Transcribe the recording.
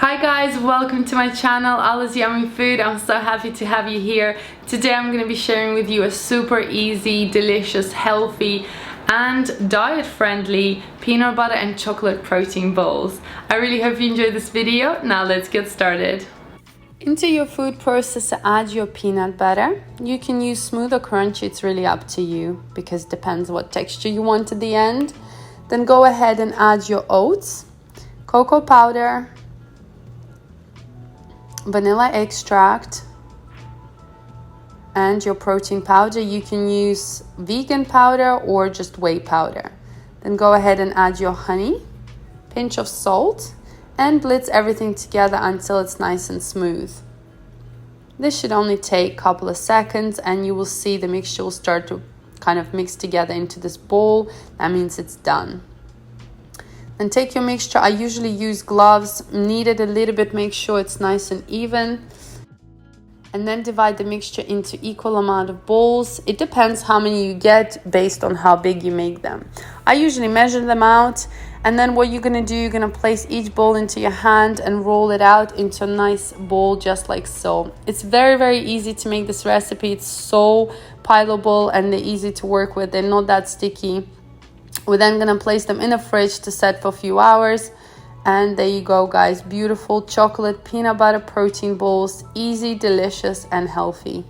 Hi guys, welcome to my channel AllasYummyFood. I'm so happy to have you here. Today I'm going to be sharing with you a super easy, delicious, healthy and diet friendly peanut butter and chocolate protein bowls. I really hope you enjoyed this video. Now let's get started. Into your food processor, add your peanut butter. You can use smooth or crunchy, it's really up to you because it depends what texture you want at the end. Then go ahead and add your oats, cocoa powder, vanilla extract, and your protein powder. You can use vegan powder or just whey powder. Then go ahead and add your honey, pinch of salt, and blitz everything together until it's nice and smooth. This should only take a couple of seconds and you will see the mixture will start to kind of mix together into this bowl. That means it's done. And take your mixture. I usually use gloves, knead it a little bit, make sure it's nice and even. And then divide the mixture into equal amount of bowls. It depends how many you get based on how big you make them. I usually measure them out. And then what you're going to do, you're going to place each bowl into your hand and roll it out into a nice bowl just like so. It's very, very easy to make this recipe. It's so pileable and they're easy to work with. They're not that sticky. We're then going to place them in the fridge to set for a few hours. And there you go, guys. Beautiful chocolate peanut butter protein bowls. Easy, delicious, and healthy.